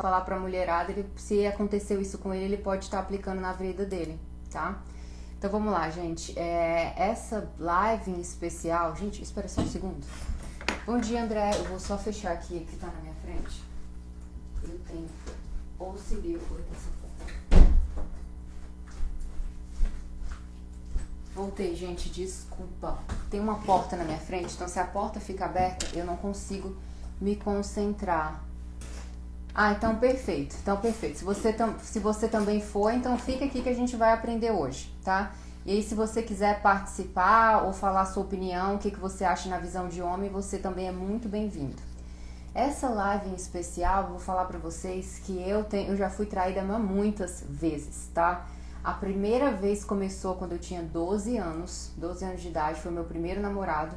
falar pra mulherada, se aconteceu isso com ele, ele pode estar aplicando na vida dele, tá? Então vamos lá, gente. Essa live em especial... Gente, espera só um segundo. Bom dia, André. Eu vou só fechar aqui, que tá na minha frente. Eu tenho auxílio. Voltei, gente, desculpa. Tem uma porta na minha frente, então se a porta fica aberta, eu não consigo me concentrar. Ah, então perfeito. Então perfeito. Se você também for, então fica aqui que a gente vai aprender hoje, tá? E aí, se você quiser participar ou falar sua opinião, o que você acha na visão de homem, você também é muito bem-vindo. Essa live em especial, eu vou falar pra vocês que eu já fui traída muitas vezes, tá? A primeira vez começou quando eu tinha 12 anos de idade, foi meu primeiro namorado,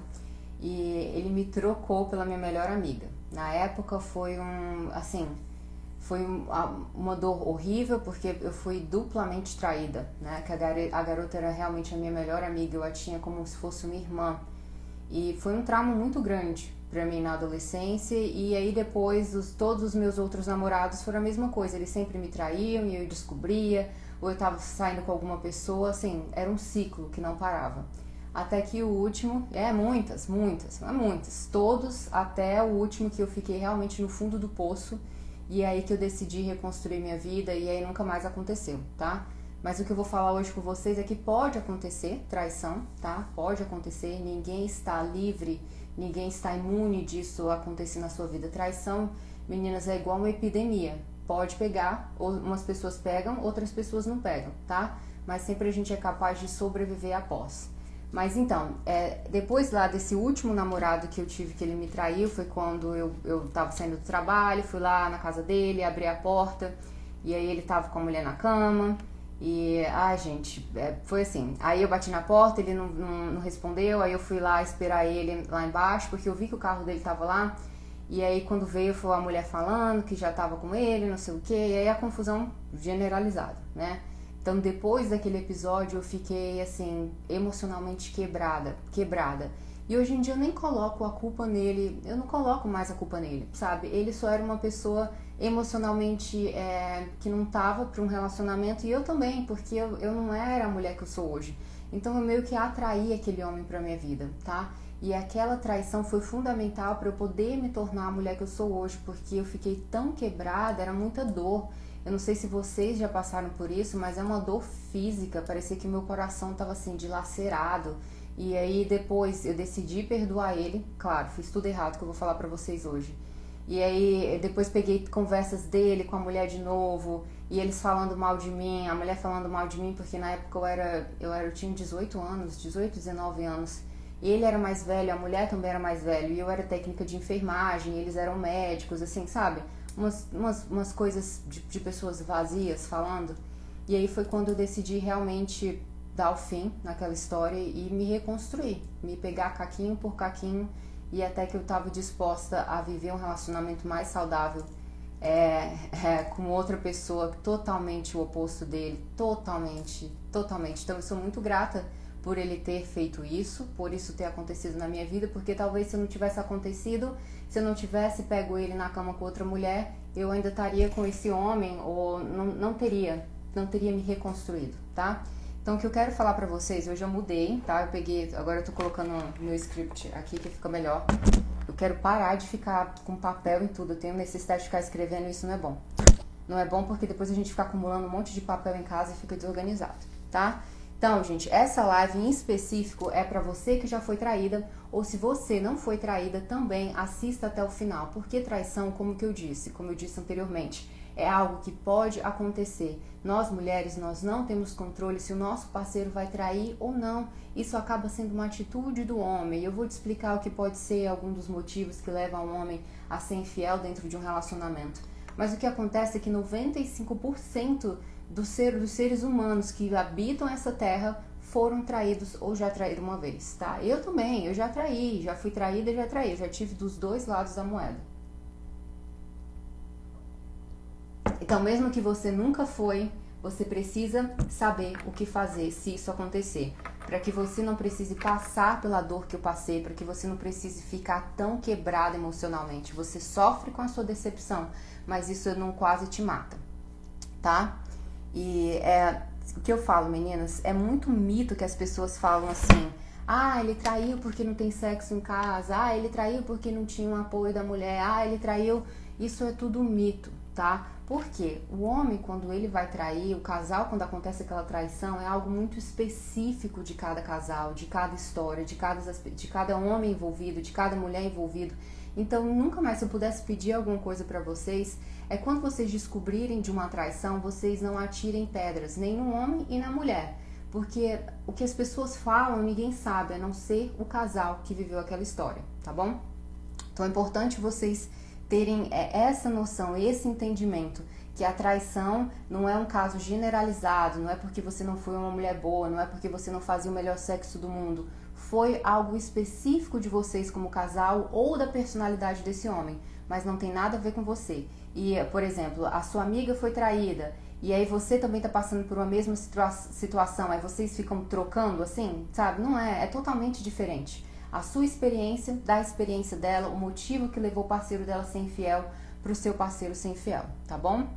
e ele me trocou pela minha melhor amiga. Na época foi uma dor horrível, porque eu fui duplamente traída, né? Que a garota era realmente a minha melhor amiga, eu a tinha como se fosse uma irmã. E foi um trauma muito grande pra mim na adolescência, e aí depois todos os meus outros namorados foram a mesma coisa, eles sempre me traíam e eu descobria, ou eu tava saindo com alguma pessoa, assim, era um ciclo que não parava. Até que o último, muitas, todos até o último que eu fiquei realmente no fundo do poço, e é aí que eu decidi reconstruir minha vida, e aí nunca mais aconteceu, tá? Mas o que eu vou falar hoje com vocês é que pode acontecer traição, tá? Pode acontecer, ninguém está livre, ninguém está imune disso acontecer na sua vida. Traição, meninas, é igual uma epidemia. Pode pegar, umas pessoas pegam, outras pessoas não pegam, tá? Mas sempre a gente é capaz de sobreviver após. Mas então, depois lá desse último namorado que eu tive, que ele me traiu, foi quando eu tava saindo do trabalho, fui lá na casa dele, abri a porta, e aí ele tava com a mulher na cama, e, gente, foi assim. Aí eu bati na porta, ele não respondeu, aí eu fui lá esperar ele lá embaixo, porque eu vi que o carro dele tava lá, e aí quando veio foi a mulher falando que já tava com ele, não sei o que, e aí a confusão generalizada, né? Então depois daquele episódio eu fiquei assim, emocionalmente quebrada. E hoje em dia eu nem coloco a culpa nele, eu não coloco mais a culpa nele, sabe? Ele só era uma pessoa emocionalmente que não tava para um relacionamento, e eu também, porque eu não era a mulher que eu sou hoje. Então eu meio que atraí aquele homem pra minha vida, tá? E aquela traição foi fundamental para eu poder me tornar a mulher que eu sou hoje, porque eu fiquei tão quebrada, era muita dor. Eu não sei se vocês já passaram por isso, mas é uma dor física, parecia que meu coração estava assim, dilacerado. E aí depois eu decidi perdoar ele, claro, fiz tudo errado que eu vou falar pra vocês hoje. E aí depois peguei conversas dele com a mulher de novo, e eles falando mal de mim, a mulher falando mal de mim, porque na época eu tinha 18 anos, 18, 19 anos. Ele era mais velho, a mulher também era mais velho, e eu era técnica de enfermagem, eles eram médicos, assim, sabe? Umas coisas de pessoas vazias falando. E aí foi quando eu decidi realmente dar o fim naquela história e me reconstruir, me pegar caquinho por caquinho, e até que eu estava disposta a viver um relacionamento mais saudável com outra pessoa totalmente o oposto dele, totalmente. Então eu sou muito grata por ele ter feito isso, por isso ter acontecido na minha vida, porque talvez se não tivesse acontecido, se eu não tivesse pego ele na cama com outra mulher, eu ainda estaria com esse homem, ou não teria me reconstruído, tá? Então o que eu quero falar pra vocês, hoje eu mudei, tá? Agora eu tô colocando meu script aqui que fica melhor. Eu quero parar de ficar com papel e tudo, eu tenho necessidade de ficar escrevendo, isso não é bom. Não é bom porque depois a gente fica acumulando um monte de papel em casa e fica desorganizado, tá? Então, gente, essa live em específico é pra você que já foi traída, ou se você não foi traída também, assista até o final, porque traição, como eu disse anteriormente, é algo que pode acontecer. Nós mulheres, nós não temos controle se o nosso parceiro vai trair ou não. Isso acaba sendo uma atitude do homem. Eu vou te explicar o que pode ser algum dos motivos que levam um homem a ser infiel dentro de um relacionamento. Mas o que acontece é que 95% dos seres humanos que habitam essa terra foram traídos ou já traíram uma vez, tá? Eu também, eu já traí, já fui traída e já traí, eu já tive dos dois lados da moeda. Então, mesmo que você nunca foi, você precisa saber o que fazer se isso acontecer. para que você não precise passar pela dor que eu passei, para que você não precise ficar tão quebrado emocionalmente. Você sofre com a sua decepção, mas isso não quase te mata, tá? E o que eu falo, meninas, é muito mito que as pessoas falam assim: ah, ele traiu porque não tem sexo em casa, ah, ele traiu porque não tinha um apoio da mulher, ah, ele traiu. Isso é tudo mito, tá? Porque o homem, quando ele vai trair, o casal, quando acontece aquela traição, é algo muito específico de cada casal, de cada história, de cada homem envolvido, de cada mulher envolvido. Então, nunca mais, se eu pudesse pedir alguma coisa pra vocês, é quando vocês descobrirem de uma traição, vocês não atirem pedras, nem no homem e na mulher. Porque o que as pessoas falam, ninguém sabe, a não ser o casal que viveu aquela história, tá bom? Então, é importante vocês terem essa noção, esse entendimento, que a traição não é um caso generalizado, não é porque você não foi uma mulher boa, não é porque você não fazia o melhor sexo do mundo, foi algo específico de vocês como casal ou da personalidade desse homem, mas não tem nada a ver com você. E, por exemplo, a sua amiga foi traída, e aí você também tá passando por uma mesma situação, aí vocês ficam trocando assim, sabe? Não é totalmente diferente. A sua experiência, da experiência dela, o motivo que levou o parceiro dela a ser infiel pro seu parceiro ser infiel, tá bom?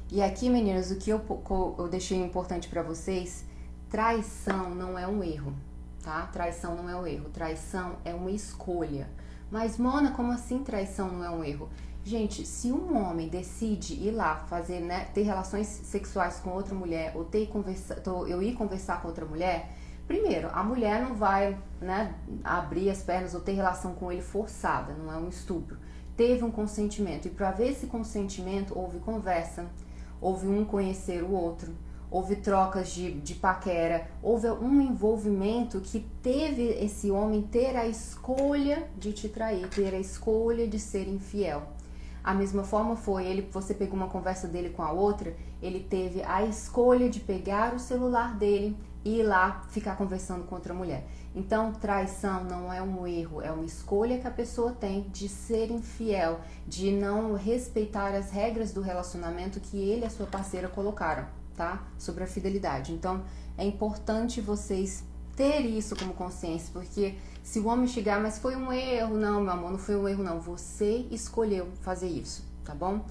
E aqui, meninas, o que eu deixei importante pra vocês, traição não é um erro, tá? Traição não é um erro, traição é uma escolha. Mas, Mona, como assim traição não é um erro? Gente, se um homem decide ir lá fazer, né, ter relações sexuais com outra mulher, ou eu ir conversar com outra mulher, primeiro, a mulher não vai, né, abrir as pernas ou ter relação com ele forçada, não é um estupro. Teve um consentimento, e para ver esse consentimento, houve conversa, houve um conhecer o outro, houve trocas de paquera, houve um envolvimento que teve esse homem ter a escolha de te trair, ter a escolha de ser infiel. A mesma forma foi, você pegou uma conversa dele com a outra, ele teve a escolha de pegar o celular dele e ir lá ficar conversando com outra mulher. Então, traição não é um erro, é uma escolha que a pessoa tem de ser infiel, de não respeitar as regras do relacionamento que ele e a sua parceira colocaram, tá? Sobre a fidelidade. Então, é importante vocês terem isso como consciência, porque se o homem chegar, mas foi um erro, não, meu amor, não foi um erro não, você escolheu fazer isso, tá bom?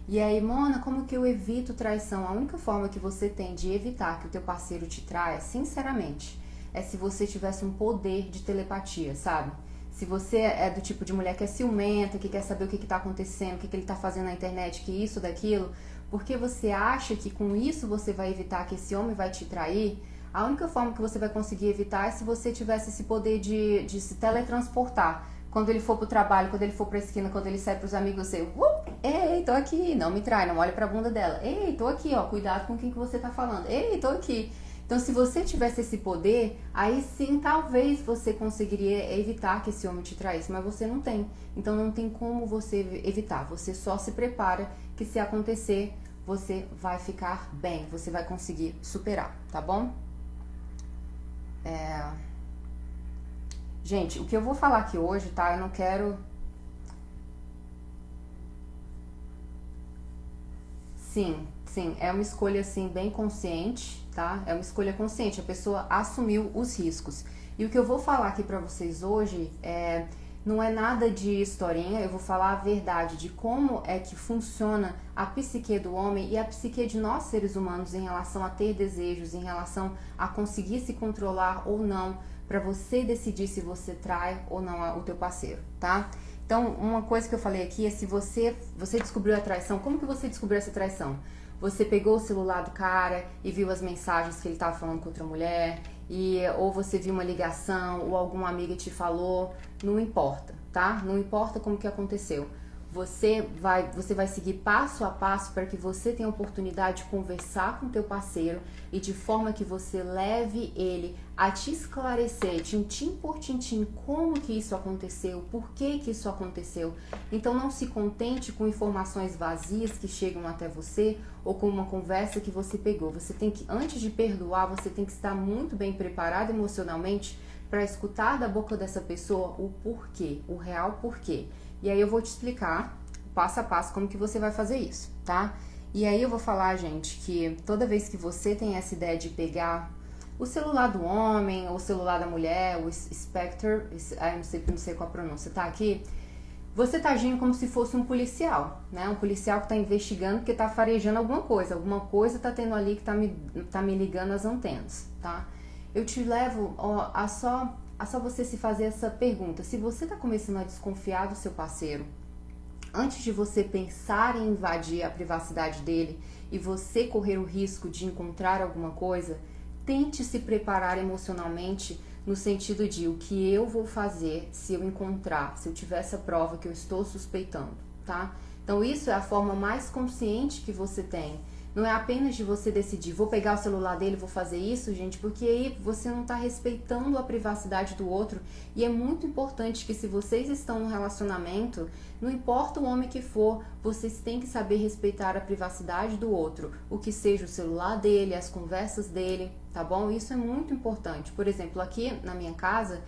E aí, Mona, como que eu evito traição? A única forma que você tem de evitar que o teu parceiro te traia, sinceramente, é se você tivesse um poder de telepatia, sabe? Se você é do tipo de mulher que é ciumenta, que quer saber o que tá acontecendo, o que ele tá fazendo na internet, que isso, daquilo, porque você acha que com isso você vai evitar que esse homem vai te trair, a única forma que você vai conseguir evitar é se você tivesse esse poder de se teletransportar. Quando ele for pro trabalho, quando ele for pra esquina, quando ele sai pros amigos, você... Ei, tô aqui, não me trai, não olha pra bunda dela. Ei, tô aqui, ó, cuidado com quem que você tá falando. Ei, tô aqui. Então, se você tivesse esse poder, aí sim, talvez você conseguiria evitar que esse homem te traísse, mas você não tem. Então, não tem como você evitar. Você só se prepara que se acontecer, você vai ficar bem, você vai conseguir superar, tá bom? Gente, o que eu vou falar aqui hoje, tá? Eu não quero... Sim, é uma escolha, assim, bem consciente, tá? É uma escolha consciente, a pessoa assumiu os riscos. E o que eu vou falar aqui pra vocês hoje não é nada de historinha, eu vou falar a verdade de como é que funciona a psique do homem e a psique de nós seres humanos em relação a ter desejos, em relação a conseguir se controlar ou não, para você decidir se você trai ou não o teu parceiro, tá? Então, uma coisa que eu falei aqui é se você descobriu a traição, como que você descobriu essa traição? Você pegou o celular do cara e viu as mensagens que ele estava falando com outra mulher, ou você viu uma ligação, ou alguma amiga te falou, não importa, tá? Não importa como que aconteceu. Você vai seguir passo a passo para que você tenha a oportunidade de conversar com o teu parceiro e de forma que você leve ele a te esclarecer, tintim por tintim, como que isso aconteceu, por que que isso aconteceu. Então não se contente com informações vazias que chegam até você ou com uma conversa que você pegou. Você tem que, antes de perdoar, você tem que estar muito bem preparado emocionalmente para escutar da boca dessa pessoa o porquê, o real porquê. E aí eu vou te explicar passo a passo como que você vai fazer isso, tá? E aí eu vou falar, gente, que toda vez que você tem essa ideia de pegar O celular do homem, ou o celular da mulher, o Spectre, não sei qual a pronúncia, tá aqui. Você tá agindo como se fosse um policial, né? Um policial que tá investigando porque tá farejando alguma coisa tá tendo ali que tá me ligando as antenas, tá? Eu te levo a só você se fazer essa pergunta. Se você tá começando a desconfiar do seu parceiro, antes de você pensar em invadir a privacidade dele e você correr o risco de encontrar alguma coisa, tente se preparar emocionalmente no sentido de o que eu vou fazer se eu encontrar, se eu tiver essa prova que eu estou suspeitando, tá? Então isso é a forma mais consciente que você tem. Não é apenas de você decidir, vou pegar o celular dele, vou fazer isso, gente, porque aí você não está respeitando a privacidade do outro. E é muito importante que se vocês estão no relacionamento, não importa o homem que for, vocês têm que saber respeitar a privacidade do outro. O que seja o celular dele, as conversas dele, tá bom? Isso é muito importante. Por exemplo, aqui na minha casa,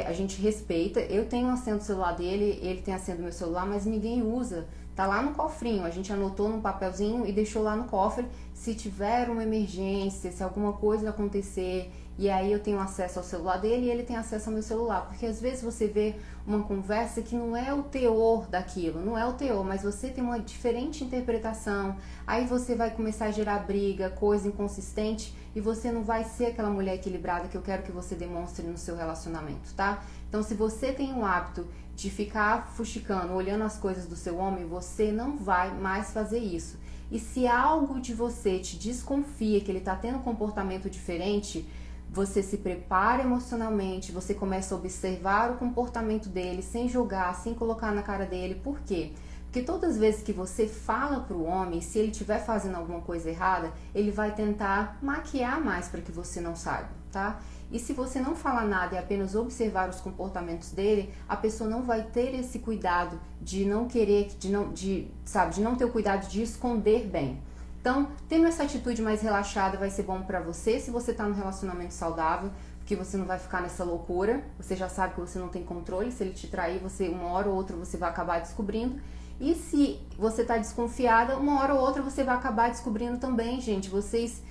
a gente respeita, eu tenho a senha do celular dele, ele tem a senha do meu celular, mas ninguém usa. Tá lá no cofrinho, a gente anotou num papelzinho e deixou lá no cofre. Se tiver uma emergência, se alguma coisa acontecer, e aí eu tenho acesso ao celular dele e ele tem acesso ao meu celular. Porque às vezes você vê uma conversa que não é o teor daquilo, não é o teor, mas você tem uma diferente interpretação. Aí você vai começar a gerar briga, coisa inconsistente, e você não vai ser aquela mulher equilibrada que eu quero que você demonstre no seu relacionamento, tá? Então, se você tem o hábito de ficar fuxicando, olhando as coisas do seu homem, você não vai mais fazer isso. E se algo de você te desconfia que ele está tendo um comportamento diferente, você se prepara emocionalmente, você começa a observar o comportamento dele, sem julgar, sem colocar na cara dele. Por quê? Porque todas as vezes que você fala para o homem, se ele estiver fazendo alguma coisa errada, ele vai tentar maquiar mais para que você não saiba, tá? E se você não falar nada e apenas observar os comportamentos dele, a pessoa não vai ter esse cuidado de não querer, de não ter o cuidado de esconder bem. Então, tendo essa atitude mais relaxada vai ser bom pra você se você tá num relacionamento saudável, porque você não vai ficar nessa loucura, você já sabe que você não tem controle, se ele te trair, você uma hora ou outra você vai acabar descobrindo. E se você tá desconfiada, uma hora ou outra você vai acabar descobrindo também, gente. Vocês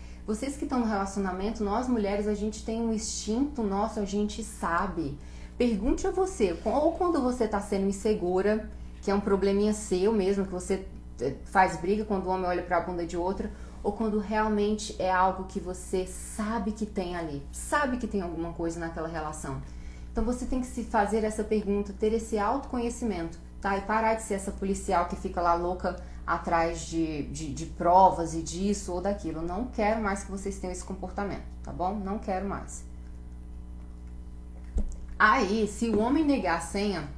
que estão no relacionamento, nós mulheres, a gente tem um instinto nosso, a gente sabe. Pergunte a você, ou quando você tá sendo insegura, que é um probleminha seu mesmo, que você faz briga quando o homem olha pra bunda de outra, ou quando realmente é algo que você sabe que tem ali, sabe que tem alguma coisa naquela relação. Então você tem que se fazer essa pergunta, ter esse autoconhecimento, tá? E parar de ser essa policial que fica lá louca atrás de provas e disso ou daquilo. Não quero mais que vocês tenham esse comportamento, tá bom? Não quero mais. Aí, se o homem negar a senha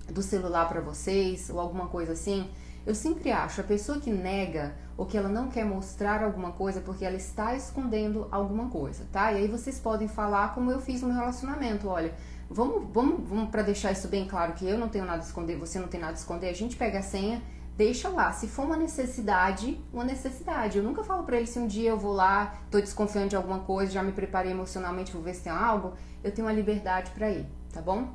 do celular pra vocês ou alguma coisa assim, eu sempre acho, a pessoa que nega ou que ela não quer mostrar alguma coisa porque ela está escondendo alguma coisa, tá? E aí vocês podem falar como eu fiz no relacionamento, olha, vamos para deixar isso bem claro que eu não tenho nada a esconder, você não tem nada a esconder, a gente pega a senha, deixa lá. Se for uma necessidade, uma necessidade. Eu nunca falo pra ele se um dia eu vou lá, tô desconfiando de alguma coisa, já me preparei emocionalmente, vou ver se tem algo, eu tenho uma liberdade pra ir, tá bom?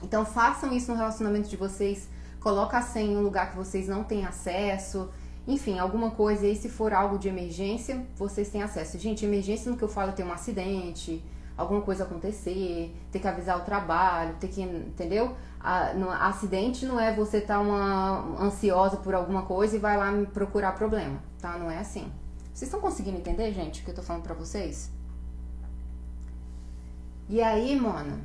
Então façam isso no relacionamento de vocês. Coloca a senha em um lugar que vocês não têm acesso, enfim, alguma coisa. E aí, se for algo de emergência, vocês têm acesso. Gente, emergência no que eu falo é ter um acidente, alguma coisa acontecer, ter que avisar o trabalho, ter que, entendeu? Acidente não é você estar ansiosa por alguma coisa e vai lá me procurar problema, tá? Não é assim. Vocês estão conseguindo entender, gente, o que eu tô falando pra vocês? E aí, mano,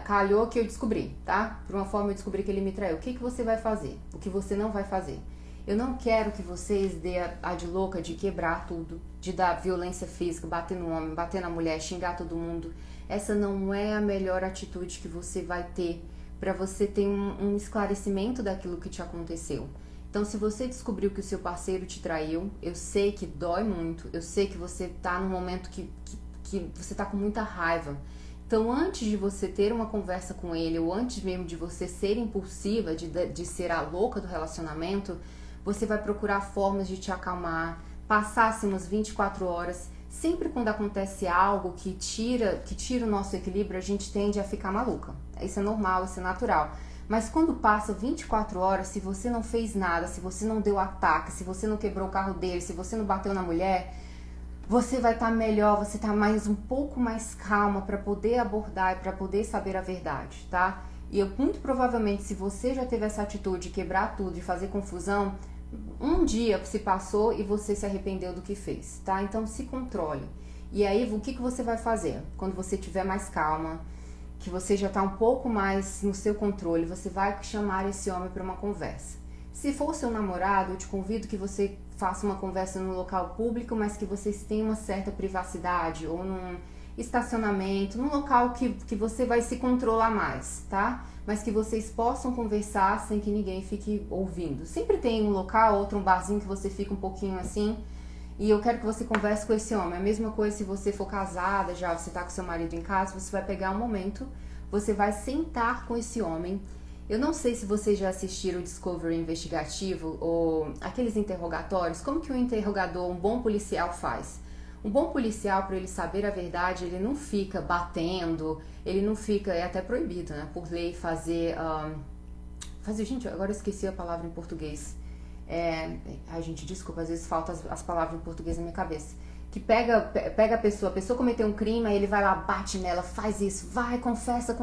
calhou que eu descobri, tá? Por uma forma eu descobri que ele me traiu. O que você vai fazer? O que você não vai fazer? Eu não quero que vocês dê a de louca de quebrar tudo, de dar violência física, bater no homem, bater na mulher, xingar todo mundo. Essa não é a melhor atitude que você vai ter para você ter um esclarecimento daquilo que te aconteceu. Então, se você descobriu que o seu parceiro te traiu, eu sei que dói muito, eu sei que você tá num momento que você tá com muita raiva. Então, antes de você ter uma conversa com ele, ou antes mesmo de você ser impulsiva, de ser a louca do relacionamento, você vai procurar formas de te acalmar, passar assim umas 24 horas. Sempre quando acontece algo que tira o nosso equilíbrio, a gente tende a ficar maluca. Isso é normal, isso é natural. Mas quando passa 24 horas, se você não fez nada, se você não deu ataque, se você não quebrou o carro dele, se você não bateu na mulher, você vai estar melhor, você tá um pouco mais calma para poder abordar e para poder saber a verdade, tá? E muito provavelmente, se você já teve essa atitude de quebrar tudo, de fazer confusão, um dia se passou e você se arrependeu do que fez, tá? Então se controle. E aí, o que você vai fazer? Quando você tiver mais calma, que você já tá um pouco mais no seu controle, você vai chamar esse homem para uma conversa. Se for seu namorado, eu te convido que você faça uma conversa num local público, mas que vocês tenham uma certa privacidade, ou num estacionamento, num local que você vai se controlar mais, tá? Mas que vocês possam conversar sem que ninguém fique ouvindo. Sempre tem um local, outro um barzinho que você fica um pouquinho assim, e eu quero que você converse com esse homem. A mesma coisa se você for casada, já você tá com seu marido em casa, você vai pegar um momento, você vai sentar com esse homem. Eu não sei se vocês já assistiram o Discovery investigativo ou aqueles interrogatórios, como que um interrogador, um bom policial faz? Um bom policial, para ele saber a verdade, ele não fica batendo, ele não fica, é até proibido, né, por lei fazer, gente, agora eu esqueci a palavra em português. Ai gente, desculpa, às vezes faltam as palavras em português na minha cabeça. Que pega a pessoa cometeu um crime, aí ele vai lá, bate nela, faz isso, vai, confessa.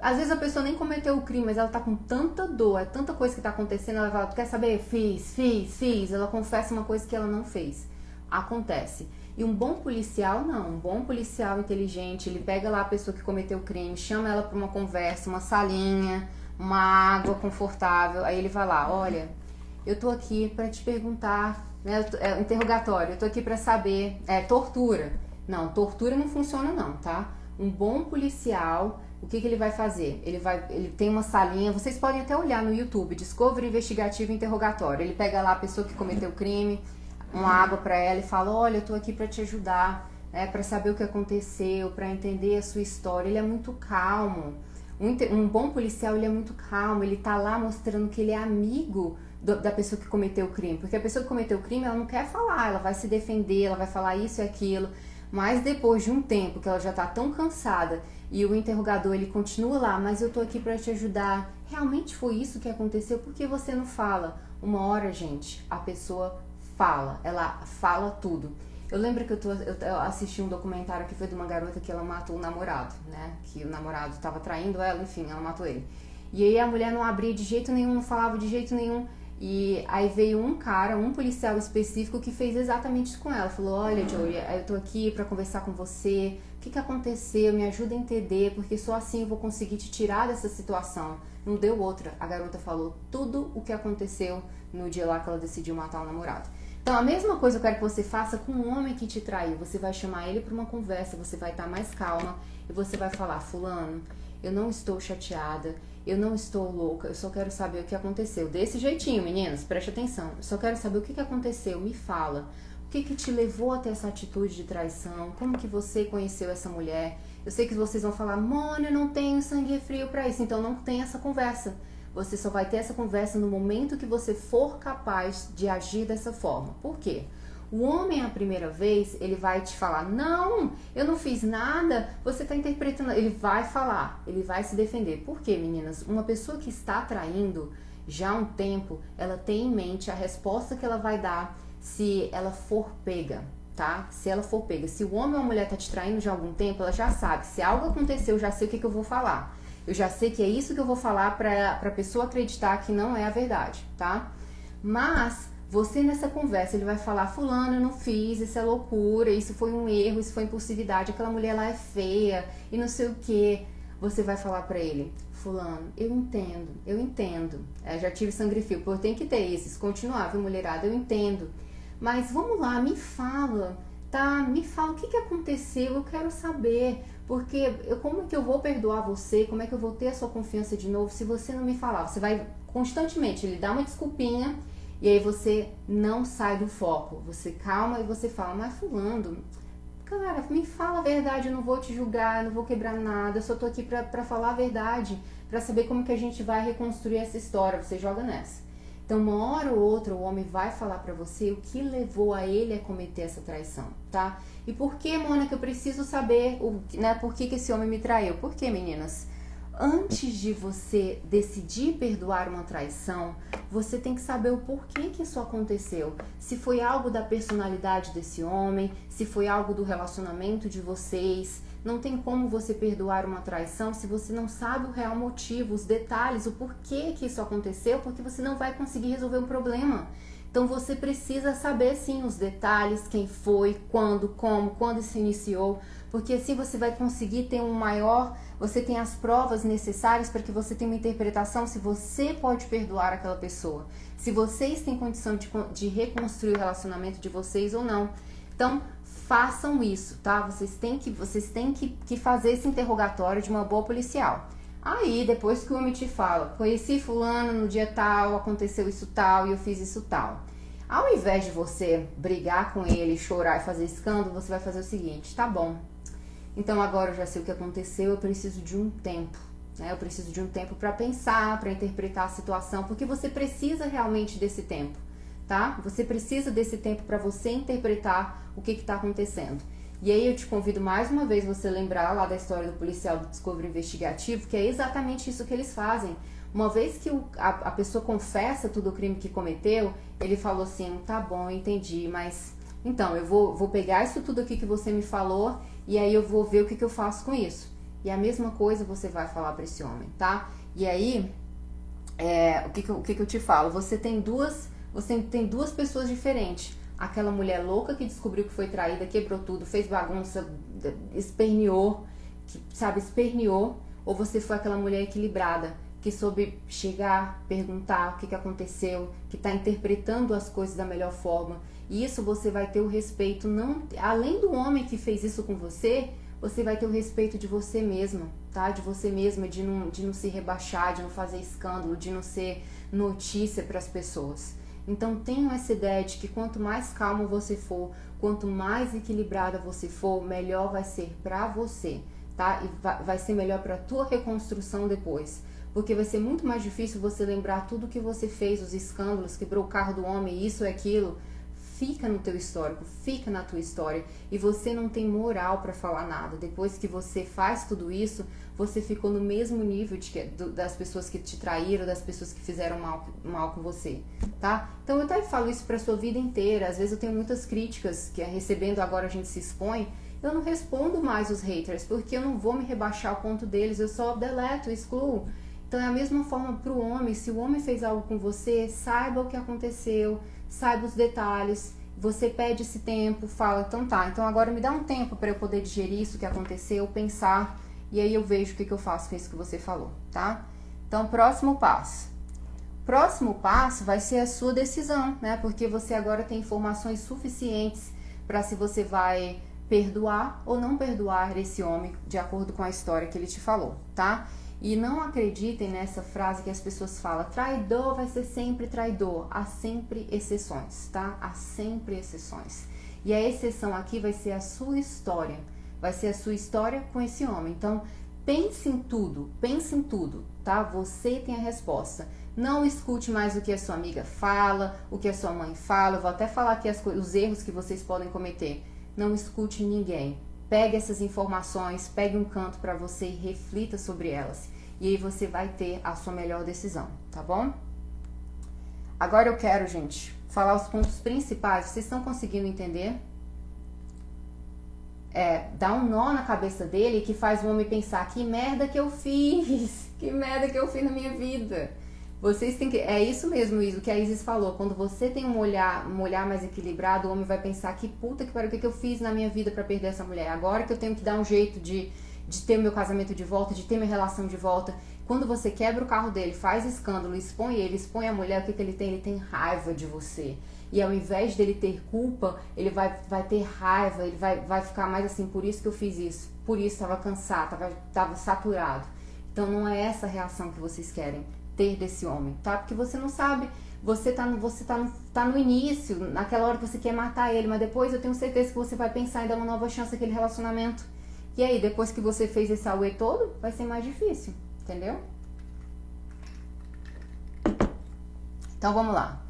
Às vezes a pessoa nem cometeu o crime, mas ela tá com tanta dor, é tanta coisa que tá acontecendo, ela fala, tu quer saber? Fiz. Ela confessa uma coisa que ela não fez. Acontece. E um bom policial, não. Um bom policial inteligente, ele pega lá a pessoa que cometeu o crime, chama ela pra uma conversa, uma salinha, uma água confortável, aí ele vai lá, olha, eu tô aqui pra te perguntar, né, interrogatório, eu tô aqui pra saber, tortura. Não, tortura não funciona não, tá? Um bom policial, o que ele vai fazer? Ele tem uma salinha, vocês podem até olhar no YouTube, Discovery Investigativo Interrogatório. Ele pega lá a pessoa que cometeu o crime, uma água pra ela e fala, olha, eu tô aqui pra te ajudar, né, pra saber o que aconteceu, pra entender a sua história. Ele é muito calmo. Um bom policial, ele é muito calmo, ele tá lá mostrando que ele é amigo da pessoa que cometeu o crime, porque a pessoa que cometeu o crime, ela não quer falar, ela vai se defender, ela vai falar isso e aquilo, mas depois de um tempo que ela já tá tão cansada e o interrogador, ele continua lá, mas eu tô aqui pra te ajudar, realmente foi isso que aconteceu, por que você não fala? Uma hora, gente, a pessoa fala, ela fala tudo. Eu lembro que eu assisti um documentário que foi de uma garota que ela matou o namorado, né? Que o namorado estava traindo ela, enfim, ela matou ele. E aí a mulher não abria de jeito nenhum, não falava de jeito nenhum. E aí veio um cara, um policial específico que fez exatamente isso com ela. Falou, olha, Joey, eu tô aqui pra conversar com você. O que aconteceu? Me ajuda a entender, porque só assim eu vou conseguir te tirar dessa situação. Não deu outra. A garota falou tudo o que aconteceu no dia lá que ela decidiu matar o namorado. Então, a mesma coisa eu quero que você faça com um homem que te traiu. Você vai chamar ele para uma conversa, você vai estar mais calma e você vai falar, fulano, eu não estou chateada, eu não estou louca, eu só quero saber o que aconteceu. Desse jeitinho, meninas, preste atenção. Eu só quero saber o que aconteceu, me fala. O que te levou até essa atitude de traição? Como que você conheceu essa mulher? Eu sei que vocês vão falar, Mônica, eu não tenho sangue frio para isso, então não tem essa conversa. Você só vai ter essa conversa no momento que você for capaz de agir dessa forma. Por quê? O homem, a primeira vez, ele vai te falar, não, eu não fiz nada, você está interpretando. Ele vai falar, ele vai se defender. Por quê, meninas? Uma pessoa que está traindo já há um tempo, ela tem em mente a resposta que ela vai dar se ela for pega, tá? Se ela for pega. Se o homem ou a mulher está te traindo já há algum tempo, ela já sabe. Se algo aconteceu, eu já sei o que eu vou falar. Eu já sei que é isso que eu vou falar pra pessoa acreditar que não é a verdade, tá? Mas você nessa conversa, ele vai falar, fulano, eu não fiz, isso é loucura, isso foi um erro, isso foi impulsividade, aquela mulher lá é feia e não sei o que. Você vai falar pra ele, fulano, eu entendo. Já tive sangue frio, pô, eu tenho que ter isso, continuar, viu, mulherada, eu entendo. Mas vamos lá, me fala, tá? Me fala o que aconteceu, eu quero saber. Porque como é que eu vou perdoar você? Como é que eu vou ter a sua confiança de novo se você não me falar? Você vai constantemente lhe dar uma desculpinha e aí você não sai do foco. Você calma e você fala, mas fulano, cara, me fala a verdade, eu não vou te julgar, eu não vou quebrar nada, eu só tô aqui pra falar a verdade, pra saber como que a gente vai reconstruir essa história. Você joga nessa. Então, uma hora ou outra, o homem vai falar pra você o que levou a ele a cometer essa traição, tá? E por que, Mônica, eu preciso saber, por que esse homem me traiu? Por que, meninas? antes de você decidir perdoar uma traição, você tem que saber o porquê que isso aconteceu. Se foi algo da personalidade desse homem, se foi algo do relacionamento de vocês. Não tem como você perdoar uma traição se você não sabe o real motivo, os detalhes, o porquê que isso aconteceu, porque você não vai conseguir resolver um problema. Então você precisa saber sim os detalhes, quem foi, quando, como, quando se iniciou, porque assim você vai conseguir ter você tem as provas necessárias para que você tenha uma interpretação se você pode perdoar aquela pessoa, se vocês têm condição de reconstruir o relacionamento de vocês ou não. Então façam isso, tá? Vocês têm que fazer esse interrogatório de uma boa policial. Aí, depois que o homem te fala, conheci fulano no dia tal, aconteceu isso tal e eu fiz isso tal. Ao invés de você brigar com ele, chorar e fazer escândalo, você vai fazer o seguinte: tá bom, então agora eu já sei o que aconteceu, eu preciso de um tempo, né? Eu preciso de um tempo para pensar, para interpretar a situação, porque você precisa realmente desse tempo, tá? Você precisa desse tempo para você interpretar o que está acontecendo. E aí eu te convido mais uma vez você lembrar lá da história do policial do Discovery investigativo, que é exatamente isso que eles fazem. Uma vez que a pessoa confessa tudo o crime que cometeu, ele falou assim: tá bom, entendi, mas então eu vou pegar isso tudo aqui que você me falou e aí eu vou ver o que eu faço com isso. E a mesma coisa você vai falar para esse homem, tá? E aí, o que eu te falo? Você tem duas pessoas diferentes. Aquela mulher louca que descobriu que foi traída, quebrou tudo, fez bagunça, esperneou, ou você foi aquela mulher equilibrada, que soube chegar, perguntar o que aconteceu, que está interpretando as coisas da melhor forma. E isso você vai ter o respeito, não, além do homem que fez isso com você, você vai ter o respeito de você mesma, tá? De você mesma, de não se rebaixar, de não fazer escândalo, de não ser notícia para as pessoas. Então tenham essa ideia de que quanto mais calmo você for, quanto mais equilibrada você for, melhor vai ser pra você, tá? E vai ser melhor pra tua reconstrução depois. Porque vai ser muito mais difícil você lembrar tudo que você fez, os escândalos, quebrou o carro do homem, isso e aquilo. Fica no teu histórico, fica na tua história e você não tem moral para falar nada. Depois que você faz tudo isso, você ficou no mesmo nível das pessoas que te traíram, das pessoas que fizeram mal com você, tá? Então eu até falo isso pra sua vida inteira. Às vezes eu tenho muitas críticas que recebendo agora a gente se expõe. Eu não respondo mais os haters, porque eu não vou me rebaixar ao ponto deles, eu só deleto, excluo. Então é a mesma forma pro homem. Se o homem fez algo com você, saiba o que aconteceu, saiba os detalhes, você pede esse tempo, fala, então tá, então agora me dá um tempo para eu poder digerir isso que aconteceu, pensar, e aí eu vejo o que eu faço com isso que você falou, tá? Então, próximo passo. Próximo passo vai ser a sua decisão, né? Porque você agora tem informações suficientes para se você vai perdoar ou não perdoar esse homem de acordo com a história que ele te falou, tá? E não acreditem nessa frase que as pessoas falam: traidor vai ser sempre traidor. Há sempre exceções, tá? Há sempre exceções. E a exceção aqui vai ser a sua história. Vai ser a sua história com esse homem. Então, pense em tudo, tá? Você tem a resposta. Não escute mais o que a sua amiga fala, o que a sua mãe fala. Eu vou até falar aqui os erros que vocês podem cometer. Não escute ninguém. Pegue essas informações, pegue um canto para você e reflita sobre elas. E aí você vai ter a sua melhor decisão, tá bom? Agora eu quero, gente, falar os pontos principais. Vocês estão conseguindo entender? Dá um nó na cabeça dele que faz o homem pensar: que merda que eu fiz? Que merda que eu fiz na minha vida? Vocês têm que... É isso mesmo, Iso, que a Isis falou. Quando você tem um olhar mais equilibrado, o homem vai pensar: que puta que pariu, o que eu fiz na minha vida pra perder essa mulher? Agora que eu tenho que dar um jeito de ter o meu casamento de volta, de ter minha relação de volta. Quando você quebra o carro dele, faz escândalo, expõe a mulher, o que ele tem? Ele tem raiva de você. E ao invés dele ter culpa, ele vai ter raiva, ele vai ficar mais assim: por isso que eu fiz isso, por isso estava cansado, tava saturado. Então não é essa a reação que vocês querem ter desse homem, tá? Porque você não sabe, você tá no início, naquela hora que você quer matar ele, mas depois eu tenho certeza que você vai pensar em dar uma nova chance àquele relacionamento. E aí, depois que você fez esse auê todo, vai ser mais difícil, entendeu? Então vamos lá.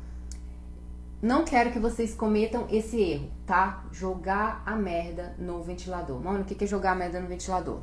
Não quero que vocês cometam esse erro, tá? Jogar a merda no ventilador. Mano, o que é jogar a merda no ventilador?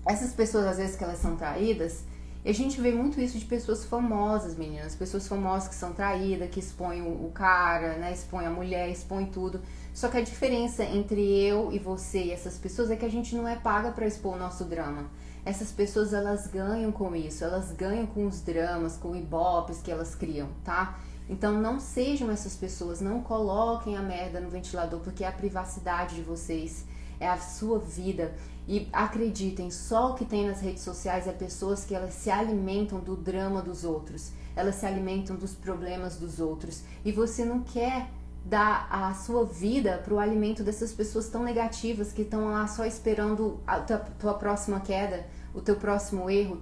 Essas pessoas, às vezes, que elas são traídas, e a gente vê muito isso de pessoas famosas, meninas. Pessoas famosas que são traídas, que expõem o cara, né? Expõem a mulher, expõem tudo. Só que a diferença entre eu e você e essas pessoas é que a gente não é paga pra expor o nosso drama. Essas pessoas, elas ganham com isso. Elas ganham com os dramas, com ibopes que elas criam, tá? Então não sejam essas pessoas. Não coloquem a merda no ventilador, porque é a privacidade de vocês. É a sua vida. E acreditem, só o que tem nas redes sociais é pessoas que elas se alimentam do drama dos outros. Elas se alimentam dos problemas dos outros. E você não quer dar a sua vida para o alimento dessas pessoas tão negativas que estão lá só esperando a tua próxima queda, o teu próximo erro,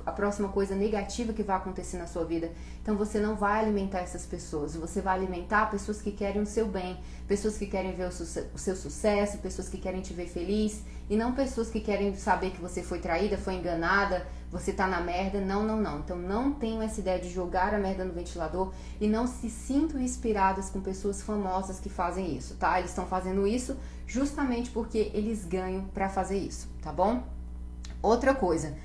a próxima coisa negativa que vai acontecer na sua vida. Então você não vai alimentar essas pessoas, você vai alimentar pessoas que querem o seu bem, pessoas que querem ver o seu sucesso, pessoas que querem te ver feliz, e não pessoas que querem saber que você foi traída, foi enganada, você tá na merda. Não. Então não tenham essa ideia de jogar a merda no ventilador e não se sintam inspiradas com pessoas famosas que fazem isso, tá? Eles estão fazendo isso justamente porque eles ganham pra fazer isso, tá bom? Outra coisa,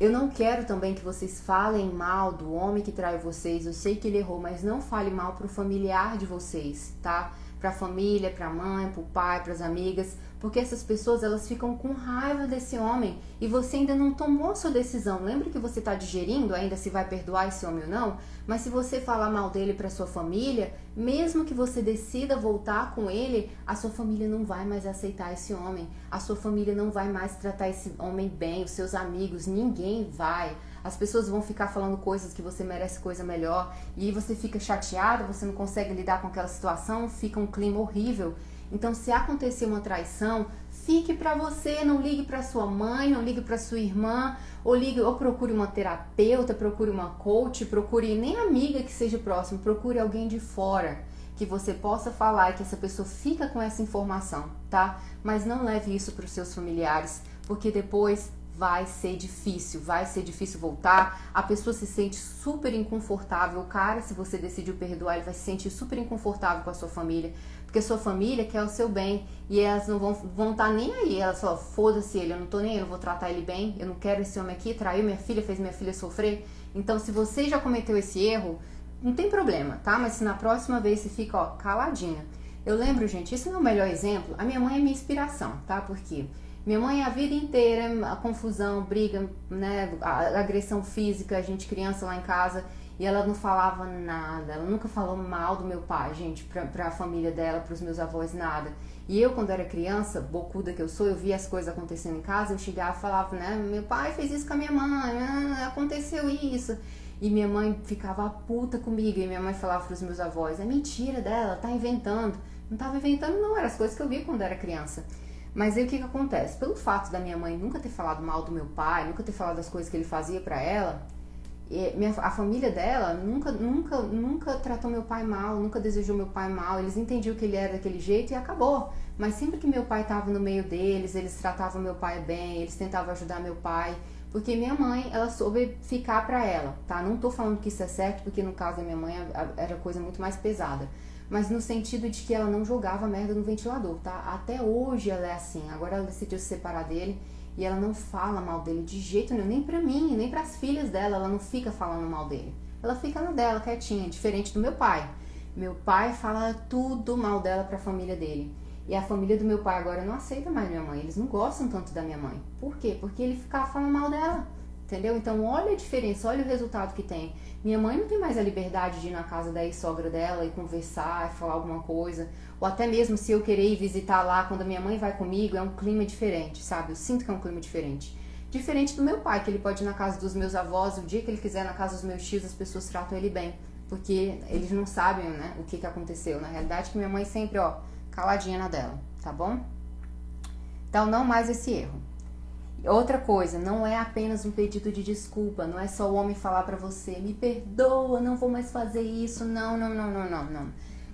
eu não quero também que vocês falem mal do homem que traiu vocês. Eu sei que ele errou, mas não fale mal pro familiar de vocês, tá? Pra família, pra mãe, pro pai, pras amigas, porque essas pessoas, elas ficam com raiva desse homem e você ainda não tomou a sua decisão. Lembra que você tá digerindo ainda se vai perdoar esse homem ou não? Mas se você falar mal dele pra sua família, mesmo que você decida voltar com ele, a sua família não vai mais aceitar esse homem. A sua família não vai mais tratar esse homem bem, os seus amigos, ninguém vai. As pessoas vão ficar falando coisas que você merece coisa melhor e você fica chateado, você não consegue lidar com aquela situação, fica um clima horrível. Então, se acontecer uma traição, fique pra você, não ligue pra sua mãe, não ligue pra sua irmã, ou procure uma terapeuta, procure uma coach, procure nem amiga que seja próximo, procure alguém de fora que você possa falar e que essa pessoa fica com essa informação, tá? Mas não leve isso pros seus familiares, porque depois vai ser difícil voltar, a pessoa se sente super inconfortável, o cara, se você decidiu perdoar, ele vai se sentir super inconfortável com a sua família, porque a sua família quer o seu bem, e elas não vão estar nem aí, elas falam, foda-se ele, eu não tô nem aí, eu não vou tratar ele bem, eu não quero esse homem aqui, traiu minha filha, fez minha filha sofrer. Então, se você já cometeu esse erro, não tem problema, tá? Mas se na próxima vez você fica, ó, caladinha. Eu lembro, gente, isso não é o melhor exemplo, a minha mãe é minha inspiração, tá? Porque minha mãe, a vida inteira, a confusão, briga, né, a agressão física, a gente criança lá em casa, e ela não falava nada, ela nunca falou mal do meu pai, gente, pra família dela, pros meus avós, nada. E eu, quando era criança, bocuda que eu sou, eu via as coisas acontecendo em casa, eu chegava e falava, né, meu pai fez isso com a minha mãe, aconteceu isso. E minha mãe ficava puta comigo, e minha mãe falava pros meus avós, é mentira dela, tá inventando. Não tava inventando não, eram as coisas que eu via quando era criança. Mas aí o que acontece? Pelo fato da minha mãe nunca ter falado mal do meu pai, nunca ter falado das coisas que ele fazia pra ela, a família dela nunca tratou meu pai mal, nunca desejou meu pai mal, eles entendiam que ele era daquele jeito e acabou. Mas sempre que meu pai estava no meio deles, eles tratavam meu pai bem, eles tentavam ajudar meu pai, porque minha mãe, ela soube ficar pra ela, tá? Não tô falando que isso é certo, porque no caso da minha mãe era coisa muito mais pesada. Mas no sentido de que ela não jogava merda no ventilador, tá? Até hoje ela é assim. Agora ela decidiu se separar dele e ela não fala mal dele de jeito nenhum, nem pra mim, nem pras filhas dela, ela não fica falando mal dele. Ela fica na dela, quietinha, diferente do meu pai. Meu pai fala tudo mal dela pra família dele. E a família do meu pai agora não aceita mais minha mãe, eles não gostam tanto da minha mãe. Por quê? Porque ele ficava falando mal dela. Entendeu? Então olha a diferença, olha o resultado que tem. Minha mãe não tem mais a liberdade de ir na casa da ex-sogra dela e conversar, e falar alguma coisa. Ou até mesmo se eu querer ir visitar lá, quando a minha mãe vai comigo, é um clima diferente, sabe? Eu sinto que é um clima diferente. Diferente do meu pai, que ele pode ir na casa dos meus avós, o dia que ele quiser, na casa dos meus tios, as pessoas tratam ele bem. Porque eles não sabem, né, o que aconteceu. Na realidade, que minha mãe sempre, ó, caladinha na dela, tá bom? Então não mais esse erro. Outra coisa, não é apenas um pedido de desculpa, não é só o homem falar pra você, me perdoa, não vou mais fazer isso, não.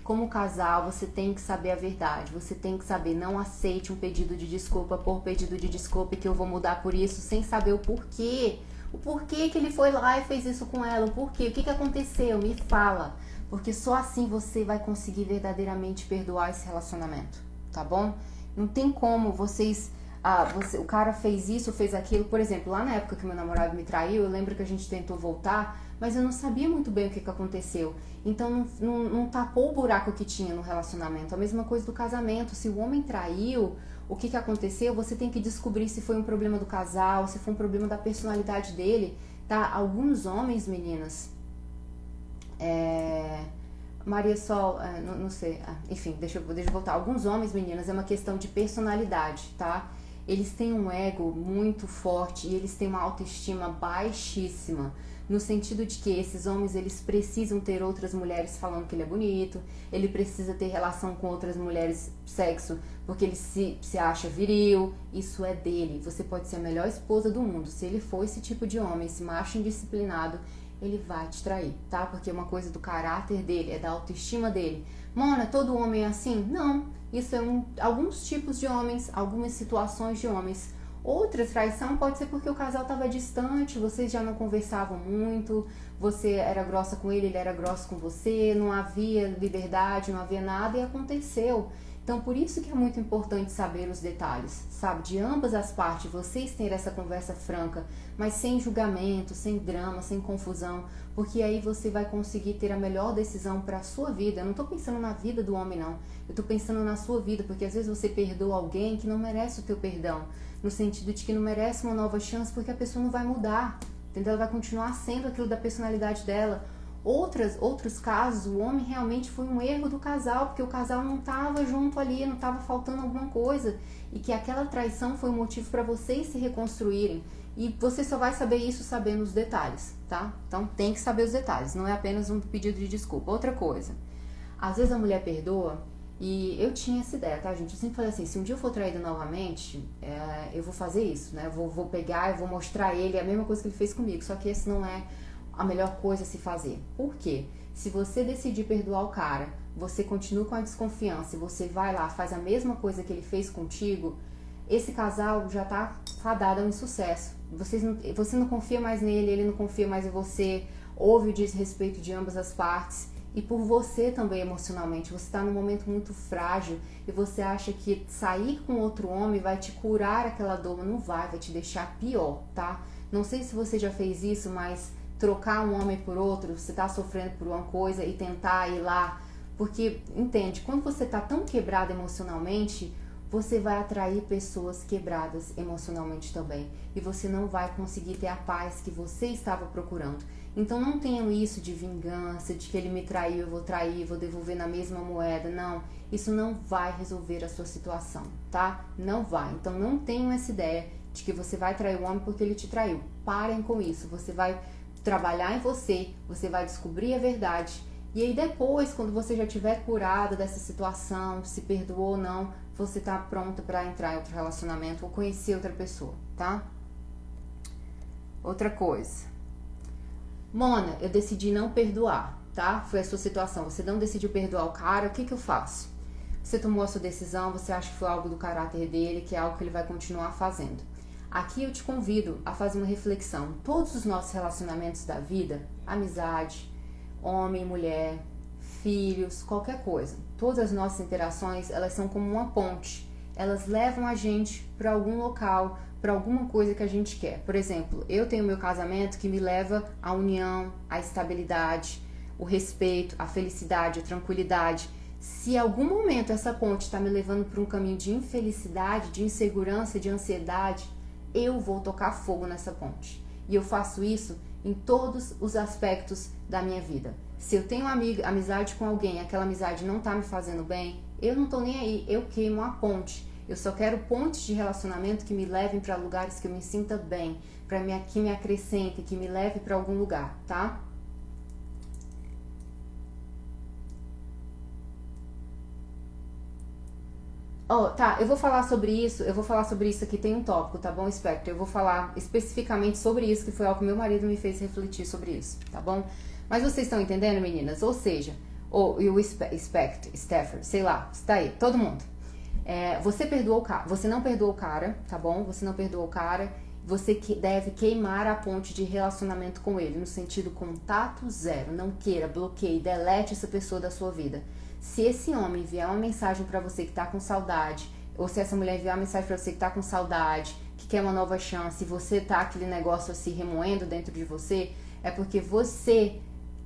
Como casal, você tem que saber a verdade, você tem que saber, não aceite um pedido de desculpa por pedido de desculpa e que eu vou mudar por isso, sem saber o porquê. O porquê que ele foi lá e fez isso com ela, o porquê, o que aconteceu, me fala. Porque só assim você vai conseguir verdadeiramente perdoar esse relacionamento, tá bom? Não tem como vocês o cara fez isso, fez aquilo. Por exemplo, lá na época que meu namorado me traiu, eu lembro que a gente tentou voltar, mas eu não sabia muito bem o que aconteceu. Então não tapou o buraco que tinha no relacionamento. A mesma coisa do casamento. Se o homem traiu, o que aconteceu? Você tem que descobrir se foi um problema do casal, se foi um problema da personalidade dele, tá? Alguns homens, meninas, Maria Sol, não sei, enfim, deixa eu voltar. Alguns homens, meninas, é uma questão de personalidade, tá? Eles têm um ego muito forte e eles têm uma autoestima baixíssima, no sentido de que esses homens, eles precisam ter outras mulheres falando que ele é bonito, ele precisa ter relação com outras mulheres, sexo, porque ele se acha viril. Isso é dele. Você pode ser a melhor esposa do mundo, se ele for esse tipo de homem, esse macho indisciplinado, ele vai te trair, tá? Porque é uma coisa do caráter dele, é da autoestima dele. Mona, todo homem é assim? Não. Isso é alguns tipos de homens, algumas situações de homens. Outra traição pode ser porque o casal estava distante, vocês já não conversavam muito, você era grossa com ele era grosso com você, não havia liberdade, não havia nada e aconteceu. Então, por isso que é muito importante saber os detalhes, sabe? De ambas as partes, vocês terem essa conversa franca, mas sem julgamento, sem drama, sem confusão, porque aí você vai conseguir ter a melhor decisão para a sua vida. Eu não tô pensando na vida do homem, não. Eu tô pensando na sua vida, porque às vezes você perdoa alguém que não merece o teu perdão, no sentido de que não merece uma nova chance, porque a pessoa não vai mudar, entendeu? Ela vai continuar sendo aquilo da personalidade dela. Outros casos, o homem realmente foi um erro do casal, porque o casal não estava junto ali, não estava faltando alguma coisa, e que aquela traição foi um motivo para vocês se reconstruírem. E você só vai saber isso sabendo os detalhes, tá? Então tem que saber os detalhes, não é apenas um pedido de desculpa. Outra coisa, às vezes a mulher perdoa, e eu tinha essa ideia, tá, gente? Eu sempre falei assim, se um dia eu for traída novamente, eu vou fazer isso, né? Eu vou pegar e vou mostrar a ele a mesma coisa que ele fez comigo, só que esse não é a melhor coisa a se fazer. Por quê? Se você decidir perdoar o cara, você continua com a desconfiança e você vai lá, faz a mesma coisa que ele fez contigo, esse casal já tá fadado a um insucesso. Você não confia mais nele, ele não confia mais em você, houve o desrespeito de ambas as partes. E por você também emocionalmente, você está num momento muito frágil e você acha que sair com outro homem vai te curar aquela dor, mas não vai te deixar pior, tá? Não sei se você já fez isso, mas trocar um homem por outro, você tá sofrendo por uma coisa e tentar ir lá, porque, entende, quando você tá tão quebrado emocionalmente, você vai atrair pessoas quebradas emocionalmente também, e você não vai conseguir ter a paz que você estava procurando. Então não tenham isso de vingança, de que ele me traiu, eu vou trair, vou devolver na mesma moeda, não, isso não vai resolver a sua situação, tá? Não vai, então não tenham essa ideia de que você vai trair o homem porque ele te traiu. Parem com isso, você vai trabalhar em você, você vai descobrir a verdade, e aí depois, quando você já estiver curada dessa situação, se perdoou ou não, você tá pronta para entrar em outro relacionamento ou conhecer outra pessoa, tá? Outra coisa, Mona, eu decidi não perdoar, tá? Foi a sua situação, você não decidiu perdoar o cara, o que eu faço? Você tomou a sua decisão, você acha que foi algo do caráter dele, que é algo que ele vai continuar fazendo. Aqui eu te convido a fazer uma reflexão. Todos os nossos relacionamentos da vida, amizade, homem, mulher, filhos, qualquer coisa, todas as nossas interações, elas são como uma ponte. Elas levam a gente para algum local, para alguma coisa que a gente quer. Por exemplo, eu tenho meu casamento que me leva à união, à estabilidade, o respeito, a felicidade, a tranquilidade. Se em algum momento essa ponte está me levando para um caminho de infelicidade, de insegurança, de ansiedade, eu vou tocar fogo nessa ponte. E eu faço isso em todos os aspectos da minha vida. Se eu tenho amizade com alguém, aquela amizade não tá me fazendo bem, eu não tô nem aí, eu queimo a ponte. Eu só quero pontes de relacionamento que me levem para lugares que eu me sinta bem, que me acrescentem, que me leve para algum lugar, tá? Tá, eu vou falar sobre isso aqui, tem um tópico, tá bom, Spectre? Eu vou falar especificamente sobre isso, que foi algo que meu marido me fez refletir sobre isso, tá bom? Mas vocês estão entendendo, meninas? Ou seja, e o Spectre, Stafford, sei lá, está aí, todo mundo. Você perdoou o cara, você não perdoou o cara, tá bom? Você não perdoou o cara, você deve queimar a ponte de relacionamento com ele, no sentido contato zero, não queira, bloqueie, delete essa pessoa da sua vida. Se esse homem enviar uma mensagem pra você que tá com saudade, ou se essa mulher enviar uma mensagem pra você que tá com saudade, que quer uma nova chance, e você tá aquele negócio assim remoendo dentro de você, é porque você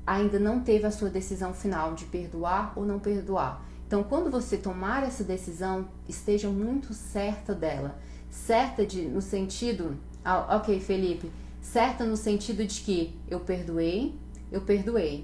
ainda não teve a sua decisão final de perdoar ou não perdoar. Então, quando você tomar essa decisão, esteja muito certa dela. Certa no sentido... ok, Felipe. Certa no sentido de que eu perdoei,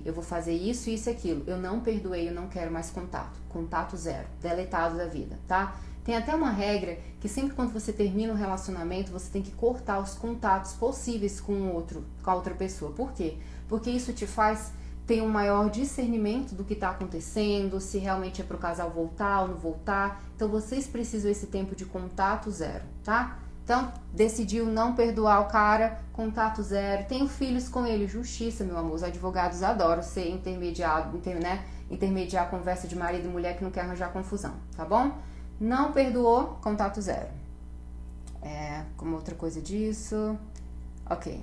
eu vou fazer isso, isso e aquilo. Eu não perdoei, eu não quero mais contato. Contato zero. Deletado da vida, tá? Tem até uma regra que sempre quando você termina um relacionamento, você tem que cortar os contatos possíveis com a outra pessoa. Por quê? Porque isso te faz ter um maior discernimento do que está acontecendo, se realmente é para o casal voltar ou não voltar. Então vocês precisam esse tempo de contato zero, tá? Então, decidiu não perdoar o cara, contato zero. Tenho filhos com ele, justiça, meu amor. Os advogados adoram ser intermediado, né? Intermediar a conversa de marido e mulher que não quer arranjar confusão, tá bom? Não perdoou, contato zero. Como outra coisa disso... Ok.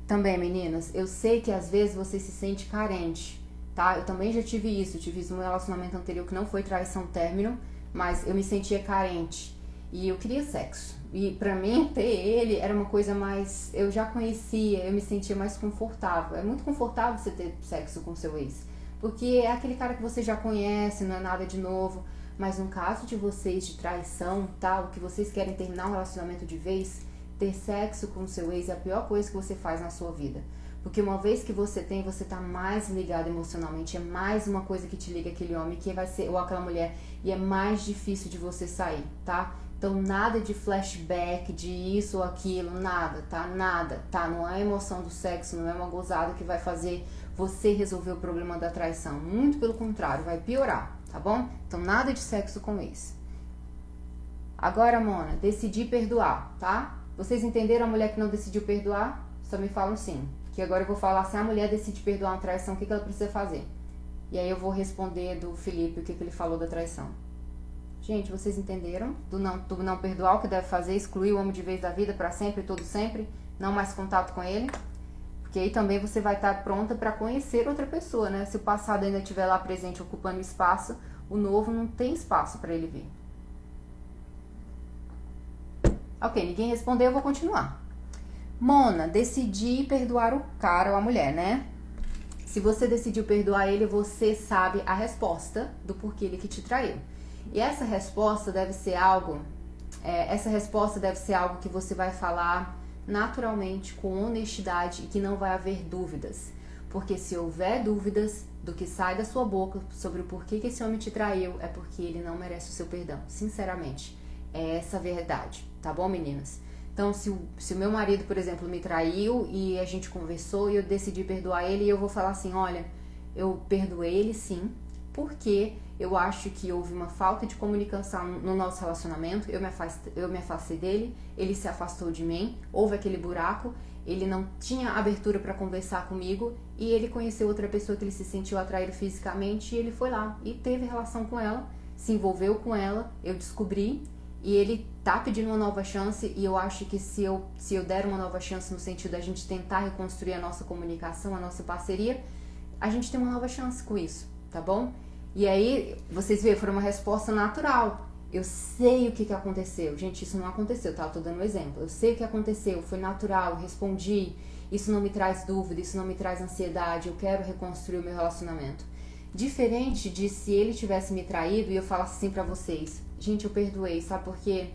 Também, meninas, eu sei que às vezes você se sente carente, tá? Eu também já tive isso. Tive isso no relacionamento anterior que não foi traição término, mas eu me sentia carente. E eu queria sexo. E pra mim, ter ele era uma coisa mais... Eu já conhecia, eu me sentia mais confortável. É muito confortável você ter sexo com seu ex. Porque é aquele cara que você já conhece, não é nada de novo. Mas no caso de vocês de traição, tá? O que vocês querem terminar um relacionamento de vez, ter sexo com seu ex é a pior coisa que você faz na sua vida. Porque uma vez que você tem, você tá mais ligado emocionalmente. É mais uma coisa que te liga aquele homem, que vai ser, ou aquela mulher. E é mais difícil de você sair, tá? Então, nada de flashback, de isso ou aquilo, nada, tá? Nada, tá? Não é a emoção do sexo, não é uma gozada que vai fazer você resolver o problema da traição. Muito pelo contrário, vai piorar, tá bom? Então, nada de sexo com ex. Agora, Mona, decidi perdoar, tá? Vocês entenderam a mulher que não decidiu perdoar? Só me falam sim. Que agora eu vou falar, se a mulher decide perdoar uma traição, o que ela precisa fazer? E aí eu vou responder do Felipe o que ele falou da traição. Gente, vocês entenderam? Do não perdoar, o que deve fazer? Excluir o homem de vez da vida para sempre, todo sempre? Não mais contato com ele? Porque aí também você vai estar pronta para conhecer outra pessoa, né? Se o passado ainda estiver lá presente, ocupando espaço, o novo não tem espaço para ele vir. Ok, ninguém respondeu, eu vou continuar. Mona, decidi perdoar o cara ou a mulher, né? Se você decidiu perdoar ele, você sabe a resposta do porquê ele que te traiu. E essa resposta deve ser algo que você vai falar naturalmente, com honestidade, e que não vai haver dúvidas. Porque se houver dúvidas do que sai da sua boca sobre o porquê que esse homem te traiu, é porque ele não merece o seu perdão. Sinceramente, é essa a verdade, tá bom, meninas? Então, se o meu marido, por exemplo, me traiu e a gente conversou e eu decidi perdoar ele, eu vou falar assim, olha, eu perdoei ele sim, porque eu acho que houve uma falta de comunicação no nosso relacionamento, eu me afastei dele, ele se afastou de mim, houve aquele buraco, ele não tinha abertura para conversar comigo e ele conheceu outra pessoa que ele se sentiu atraído fisicamente e ele foi lá e teve relação com ela, se envolveu com ela, eu descobri. E ele tá pedindo uma nova chance e eu acho que se eu der uma nova chance no sentido da gente tentar reconstruir a nossa comunicação, a nossa parceria, a gente tem uma nova chance com isso, tá bom? E aí, vocês veem, foi uma resposta natural. Eu sei o que aconteceu. Gente, isso não aconteceu, tá? Eu tô dando um exemplo. Eu sei o que aconteceu, foi natural, eu respondi. Isso não me traz dúvida, isso não me traz ansiedade, eu quero reconstruir o meu relacionamento. Diferente de se ele tivesse me traído e eu falasse assim pra vocês, gente, eu perdoei, sabe por quê?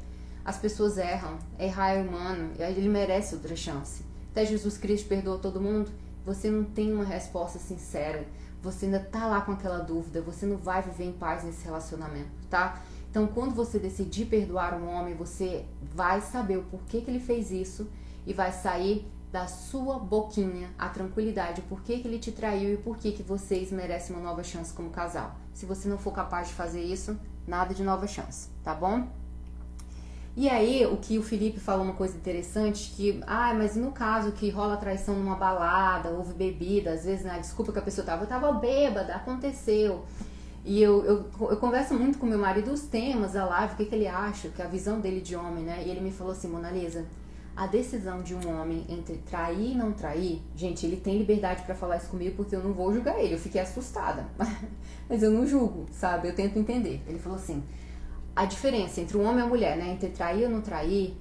As pessoas erram, errar é humano, ele merece outra chance. Até Jesus Cristo perdoou todo mundo, você não tem uma resposta sincera, você ainda tá lá com aquela dúvida, você não vai viver em paz nesse relacionamento, tá? Então, quando você decidir perdoar um homem, você vai saber o porquê que ele fez isso e vai sair da sua boquinha a tranquilidade, o porquê que ele te traiu e por que vocês merecem uma nova chance como casal. Se você não for capaz de fazer isso, nada de nova chance, tá bom? E aí, o que o Felipe falou uma coisa interessante, que, mas no caso que rola traição numa balada, houve bebida, às vezes, né, desculpa que a pessoa eu tava bêbada, aconteceu. E eu converso muito com meu marido os temas da live, o que ele acha, que é a visão dele de homem, né? E ele me falou assim, Mona Lisa, a decisão de um homem entre trair e não trair, gente, ele tem liberdade pra falar isso comigo porque eu não vou julgar ele, eu fiquei assustada, mas eu não julgo, sabe? Eu tento entender. Ele falou assim, a diferença entre o homem e a mulher, né, entre trair ou não trair,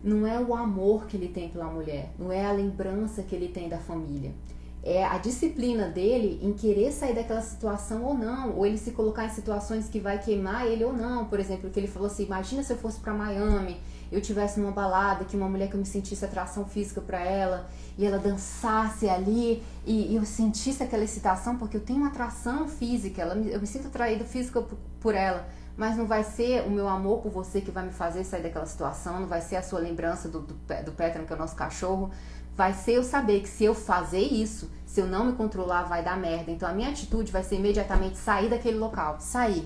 não é o amor que ele tem pela mulher, não é a lembrança que ele tem da família. É a disciplina dele em querer sair daquela situação ou não, ou ele se colocar em situações que vai queimar ele ou não. Por exemplo, que ele falou assim, imagina se eu fosse pra Miami, eu tivesse numa balada, que uma mulher que eu me sentisse atração física pra ela, e ela dançasse ali, e eu sentisse aquela excitação, porque eu tenho uma atração física, eu me sinto atraída física por ela, mas não vai ser o meu amor por você que vai me fazer sair daquela situação, não vai ser a sua lembrança do Petron, que é o nosso cachorro, vai ser eu saber que se eu fazer isso, se eu não me controlar, vai dar merda. Então a minha atitude vai ser imediatamente sair daquele local, sair.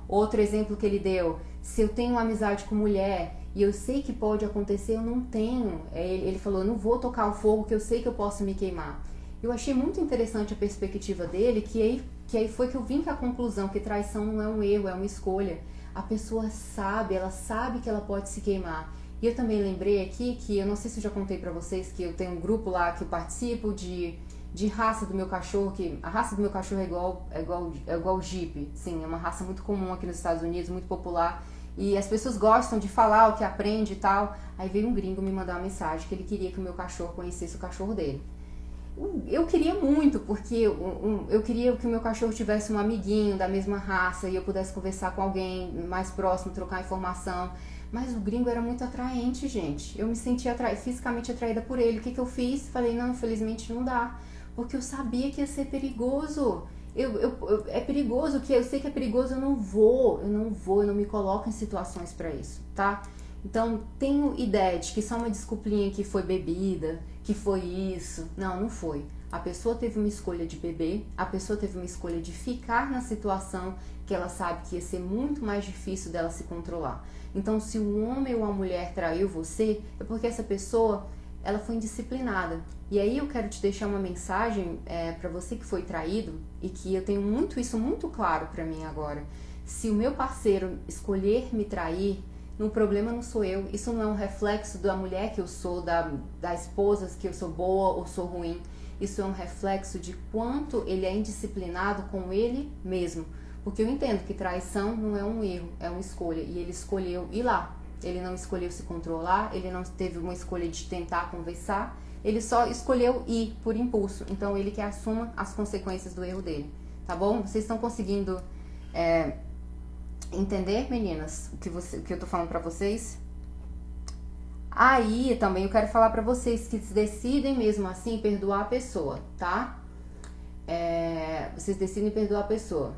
Outro exemplo que ele deu, se eu tenho uma amizade com mulher e eu sei que pode acontecer, eu não tenho. Ele falou, eu não vou tocar o fogo que eu sei que eu posso me queimar. Eu achei muito interessante a perspectiva dele, que aí foi que eu vim com a conclusão que traição não é um erro, é uma escolha. A pessoa sabe, ela sabe que ela pode se queimar. E eu também lembrei aqui que, eu não sei se eu já contei pra vocês, que eu tenho um grupo lá que eu participo de raça do meu cachorro, que a raça do meu cachorro é igual Jeep, sim, é uma raça muito comum aqui nos Estados Unidos, muito popular, e as pessoas gostam de falar o que aprende e tal. Aí veio um gringo me mandar uma mensagem que ele queria que o meu cachorro conhecesse o cachorro dele. Eu queria muito, porque eu queria que o meu cachorro tivesse um amiguinho da mesma raça e eu pudesse conversar com alguém mais próximo, trocar informação. Mas o gringo era muito atraente, gente. Eu me sentia fisicamente atraída por ele. O que eu fiz? Falei, não, infelizmente não dá. Porque eu sabia que ia ser perigoso. É perigoso, que eu sei que é perigoso, eu não me coloco em situações pra isso, tá? Então, tenho ideia de que só uma desculpinha que foi bebida, que foi isso. Não foi. A pessoa teve uma escolha de beber, a pessoa teve uma escolha de ficar na situação que ela sabe que ia ser muito mais difícil dela se controlar. Então, se o homem ou a mulher traiu você, é porque essa pessoa, ela foi indisciplinada. E aí eu quero te deixar uma mensagem para você que foi traído, e que eu tenho isso muito claro para mim agora. Se o meu parceiro escolher me trair, o problema não sou eu. Isso não é um reflexo da mulher que eu sou, da esposa que eu sou boa ou sou ruim. Isso é um reflexo de quanto ele é indisciplinado com ele mesmo. Porque eu entendo que traição não é um erro, é uma escolha. E ele escolheu ir lá. Ele não escolheu se controlar, ele não teve uma escolha de tentar conversar. Ele só escolheu ir por impulso. Então ele que assuma as consequências do erro dele. Tá bom? Vocês estão conseguindo entender, meninas, o que eu tô falando pra vocês? Aí também eu quero falar pra vocês que decidem mesmo assim perdoar a pessoa, tá? Vocês decidem perdoar a pessoa.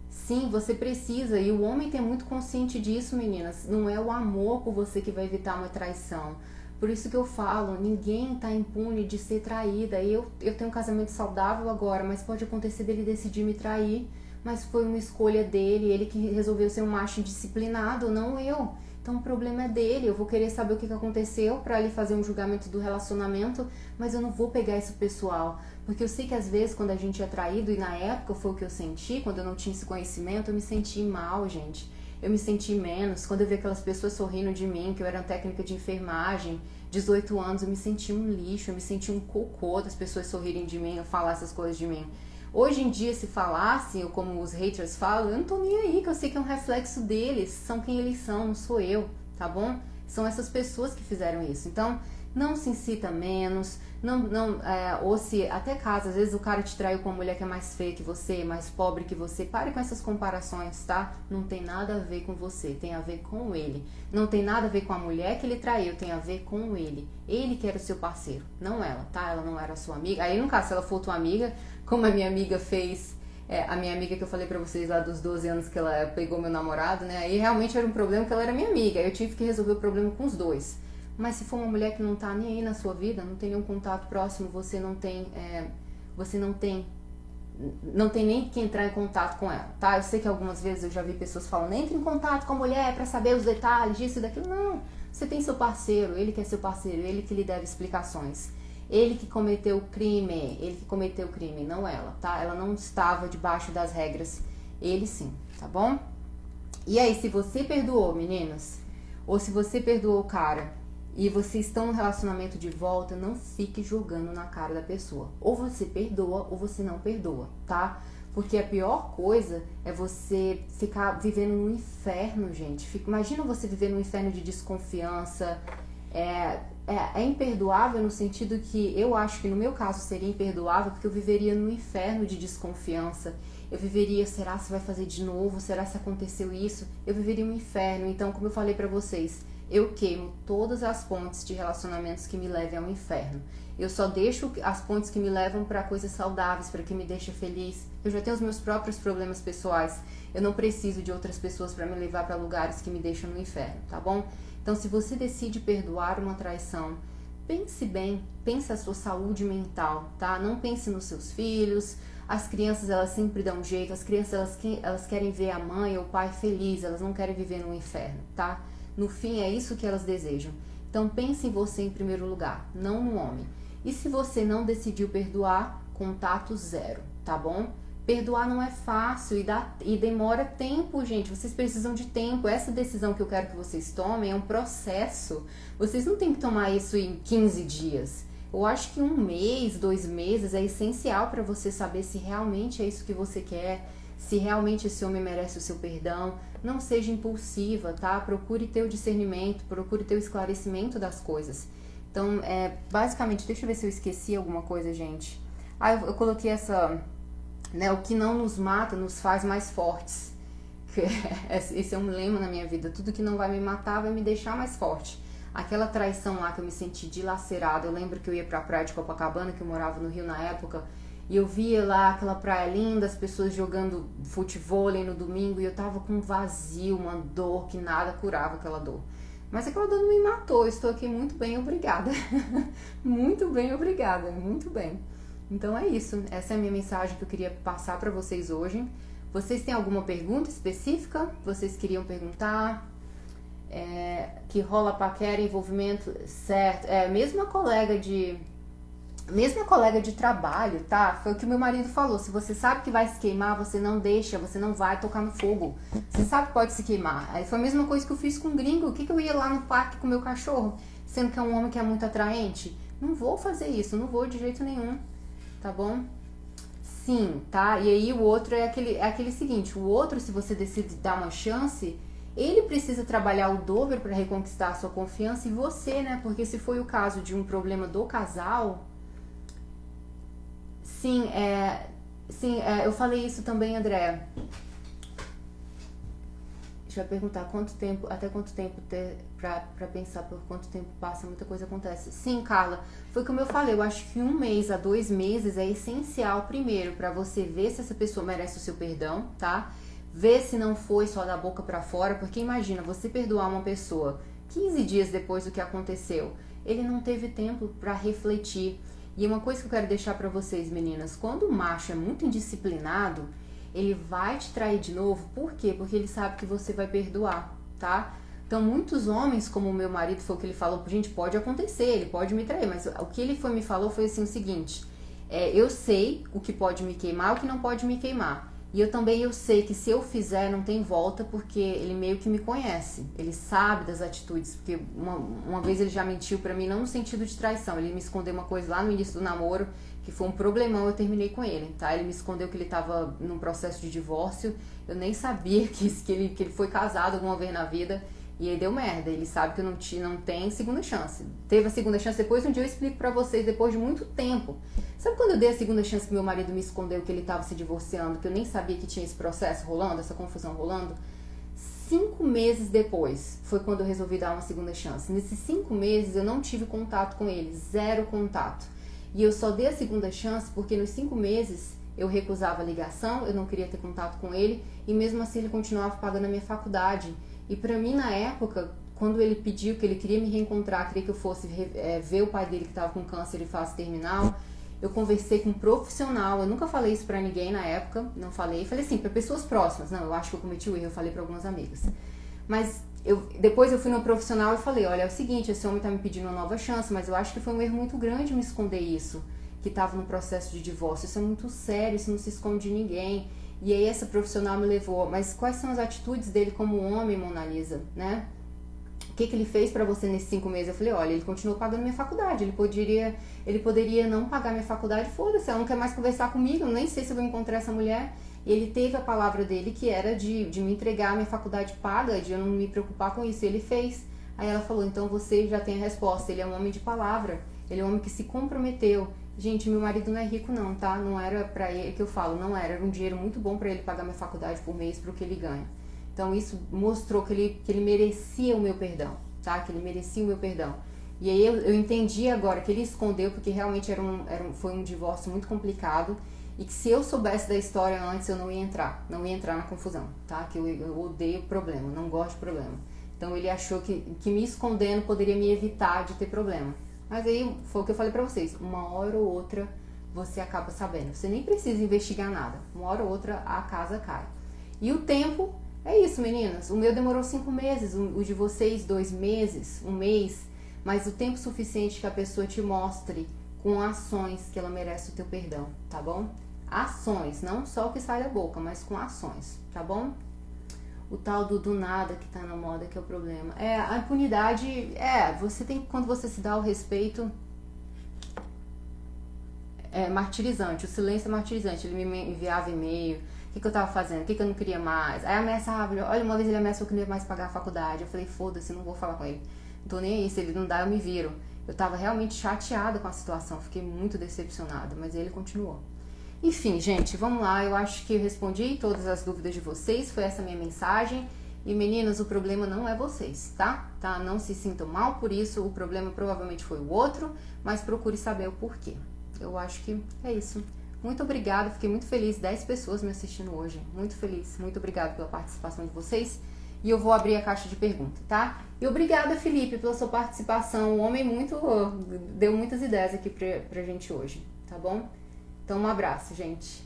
Sim, você precisa, e o homem tem muito consciente disso, meninas. Não é o amor por você que vai evitar uma traição. Por isso que eu falo, ninguém tá impune de ser traída. Eu tenho um casamento saudável agora, mas pode acontecer dele decidir me trair. Mas foi uma escolha dele, ele que resolveu ser um macho indisciplinado, não eu. Então o problema é dele, eu vou querer saber o que aconteceu pra ele fazer um julgamento do relacionamento, mas eu não vou pegar isso pessoal. Porque eu sei que às vezes quando a gente é traído, e na época foi o que eu senti, quando eu não tinha esse conhecimento, eu me senti mal, gente. Eu me senti menos. Quando eu vi aquelas pessoas sorrindo de mim, que eu era técnica de enfermagem, 18 anos, eu me senti um lixo, eu me senti um cocô das pessoas sorrirem de mim, eu falar essas coisas de mim. Hoje em dia, se falassem, ou como os haters falam, eu não tô nem aí, que eu sei que é um reflexo deles, são quem eles são, não sou eu, tá bom? São essas pessoas que fizeram isso. Então, não se incita menos, ou se, até caso, às vezes o cara te traiu com uma mulher que é mais feia que você, mais pobre que você, pare com essas comparações, tá? Não tem nada a ver com você, tem a ver com ele. Não tem nada a ver com a mulher que ele traiu, tem a ver com ele. Ele que era o seu parceiro, não ela, tá? Ela não era sua amiga. Aí, no caso, se ela for tua amiga, como a minha amiga fez, a minha amiga que eu falei pra vocês lá dos 12 anos que ela pegou meu namorado, né? Aí realmente era um problema que ela era minha amiga, eu tive que resolver o problema com os dois. Mas se for uma mulher que não tá nem aí na sua vida, não tem nenhum contato próximo, você não tem nem que entrar em contato com ela, tá? Eu sei que algumas vezes eu já vi pessoas falando, entre em contato com a mulher pra saber os detalhes disso e daquilo. Não, você tem seu parceiro, ele que é seu parceiro, ele que lhe deve explicações. Ele que cometeu o crime, não ela, tá? Ela não estava debaixo das regras, ele sim, tá bom? E aí, se você perdoou, meninas, ou se você perdoou o cara, e vocês estão no relacionamento de volta, não fique jogando na cara da pessoa. Ou você perdoa, ou você não perdoa, tá? Porque a pior coisa é você ficar vivendo num inferno, gente. Imagina você viver num inferno de desconfiança. É imperdoável no sentido que eu acho que no meu caso seria imperdoável porque eu viveria num inferno de desconfiança. Eu viveria, será se vai fazer de novo? Será se aconteceu isso? Eu viveria um inferno. Então, como eu falei pra vocês, eu queimo todas as pontes de relacionamentos que me levem ao inferno. Eu só deixo as pontes que me levam para coisas saudáveis, para que me deixem feliz. Eu já tenho os meus próprios problemas pessoais. Eu não preciso de outras pessoas para me levar para lugares que me deixam no inferno, tá bom? Então, se você decide perdoar uma traição, pense bem, pense a sua saúde mental, tá? Não pense nos seus filhos. As crianças, elas sempre dão um jeito. As crianças, elas querem ver a mãe ou o pai feliz. Elas não querem viver no inferno, tá? No fim, é isso que elas desejam. Então, pense em você em primeiro lugar, não no homem. E se você não decidiu perdoar, contato zero, tá bom? Perdoar não é fácil e demora tempo, gente. Vocês precisam de tempo. Essa decisão que eu quero que vocês tomem é um processo. Vocês não têm que tomar isso em 15 dias. Eu acho que 1 mês, 2 meses é essencial para você saber se realmente é isso que você quer, se realmente esse homem merece o seu perdão. Não seja impulsiva, tá? Procure ter o discernimento, procure ter o esclarecimento das coisas. Então, basicamente, deixa eu ver se eu esqueci alguma coisa, gente. Eu coloquei essa, né? O que não nos mata nos faz mais fortes. Esse é um lema na minha vida. Tudo que não vai me matar vai me deixar mais forte. Aquela traição lá que eu me senti dilacerada. Eu lembro que eu ia pra praia de Copacabana, que eu morava no Rio na época. E eu via lá aquela praia linda, as pessoas jogando futevôlei no domingo. E eu tava com um vazio, uma dor que nada curava aquela dor. Mas aquela dor não me matou. Eu estou aqui muito bem, obrigada. Muito bem, obrigada. Muito bem. Então é isso. Essa é a minha mensagem que eu queria passar pra vocês hoje. Vocês têm alguma pergunta específica? Vocês queriam perguntar? Que rola paquera, envolvimento, certo? Mesma colega de trabalho, tá? Foi o que meu marido falou. Se você sabe que vai se queimar, você não deixa, você não vai tocar no fogo. Você sabe que pode se queimar. Aí foi a mesma coisa que eu fiz com um gringo. O que eu ia lá no parque com o meu cachorro, sendo que é um homem que é muito atraente? Não vou fazer isso, não vou de jeito nenhum, tá bom? Sim, tá? E aí o outro é aquele seguinte, o outro, se você decide dar uma chance, ele precisa trabalhar o dobro para reconquistar a sua confiança e você, né? Porque se foi o caso de um problema do casal... Sim, eu falei isso também, André. Deixa eu perguntar até quanto tempo pra pensar por quanto tempo passa, muita coisa acontece. Sim, Carla, foi como eu falei, eu acho que 1 mês a 2 meses é essencial primeiro pra você ver se essa pessoa merece o seu perdão, tá? Ver se não foi só da boca pra fora, porque imagina, você perdoar uma pessoa 15 dias depois do que aconteceu, ele não teve tempo pra refletir. E uma coisa que eu quero deixar pra vocês, meninas, quando o macho é muito indisciplinado, ele vai te trair de novo. Por quê? Porque ele sabe que você vai perdoar, tá? Então, muitos homens, como o meu marido, foi o que ele falou, gente, pode acontecer, ele pode me trair, mas o que ele me falou foi assim, o seguinte, eu sei o que pode me queimar, o que não pode me queimar. E eu sei que se eu fizer, não tem volta, porque ele meio que me conhece. Ele sabe das atitudes, porque uma vez ele já mentiu pra mim, não no sentido de traição. Ele me escondeu uma coisa lá no início do namoro, que foi um problemão, eu terminei com ele, tá? Ele me escondeu que ele tava num processo de divórcio. Eu nem sabia que ele foi casado alguma vez na vida. E aí deu merda, ele sabe que eu não tem segunda chance. Teve a segunda chance depois, um dia eu explico pra vocês, depois de muito tempo. Sabe quando eu dei a segunda chance que meu marido me escondeu que ele tava se divorciando, que eu nem sabia que tinha esse processo rolando, essa confusão rolando? 5 meses depois foi quando eu resolvi dar uma segunda chance. Nesses 5 meses eu não tive contato com ele, 0 contato. E eu só dei a segunda chance porque nos 5 meses eu recusava a ligação, eu não queria ter contato com ele, e mesmo assim ele continuava pagando a minha faculdade. E pra mim, na época, quando ele pediu que ele queria me reencontrar, queria que eu fosse ver o pai dele que estava com câncer em fase terminal, eu conversei com um profissional. Eu nunca falei isso pra ninguém na época, não falei. Falei assim, pra pessoas próximas. Não, eu acho que eu cometi o erro, eu falei pra algumas amigas. Mas depois eu fui no profissional e falei, olha, é o seguinte, esse homem tá me pedindo uma nova chance, mas eu acho que foi um erro muito grande me esconder isso, que tava no processo de divórcio. Isso é muito sério, isso não se esconde de ninguém. E aí essa profissional me levou, mas quais são as atitudes dele como homem, Mona Lisa, né? O que ele fez pra você nesses 5 meses? Eu falei, olha, ele continuou pagando minha faculdade, ele poderia não pagar minha faculdade, foda-se, ela não quer mais conversar comigo, eu nem sei se eu vou encontrar essa mulher. Ele teve a palavra dele que era de me entregar a minha faculdade paga, de eu não me preocupar com isso, ele fez. Aí ela falou, então você já tem a resposta, ele é um homem de palavra, ele é um homem que se comprometeu. Gente, meu marido não é rico não, tá? Não era pra ele, que eu falo, não era um dinheiro muito bom pra ele pagar minha faculdade por mês pro que ele ganha. Então isso mostrou que ele merecia o meu perdão, tá? Que ele merecia o meu perdão. E aí eu entendi agora que ele escondeu porque realmente foi um divórcio muito complicado e que se eu soubesse da história antes eu não ia entrar na confusão, tá? Que eu odeio problema, não gosto de problema. Então ele achou que me escondendo poderia me evitar de ter problema. Mas aí foi o que eu falei pra vocês, uma hora ou outra você acaba sabendo. Você nem precisa investigar nada, uma hora ou outra a casa cai. E o tempo é isso, meninas. O meu demorou 5 meses, o de vocês 2 meses, 1 mês. Mas o tempo suficiente que a pessoa te mostre com ações que ela merece o teu perdão, tá bom? Ações, não só o que sai da boca, mas com ações, tá bom? O tal do nada que tá na moda que é o problema. A impunidade, você tem que, quando você se dá o respeito, é martirizante, o silêncio é martirizante. Ele me enviava e-mail, o que eu tava fazendo, o que eu não queria mais. Aí ameaçava, olha, uma vez ele ameaçou que eu não ia mais pagar a faculdade. Eu falei, foda-se, não vou falar com ele. Não tô nem aí, se ele não dá, eu me viro. Eu tava realmente chateada com a situação, fiquei muito decepcionada, mas ele continuou. Enfim, gente, vamos lá, eu acho que eu respondi todas as dúvidas de vocês, foi essa minha mensagem. E meninas, o problema não é vocês, tá? Não se sintam mal por isso, o problema provavelmente foi o outro, mas procure saber o porquê. Eu acho que é isso. Muito obrigada, fiquei muito feliz, 10 pessoas me assistindo hoje, muito feliz, muito obrigada pela participação de vocês. E eu vou abrir a caixa de perguntas, tá? E obrigada, Felipe, pela sua participação. O homem deu muitas ideias aqui pra gente hoje, tá bom? Então, um abraço, gente.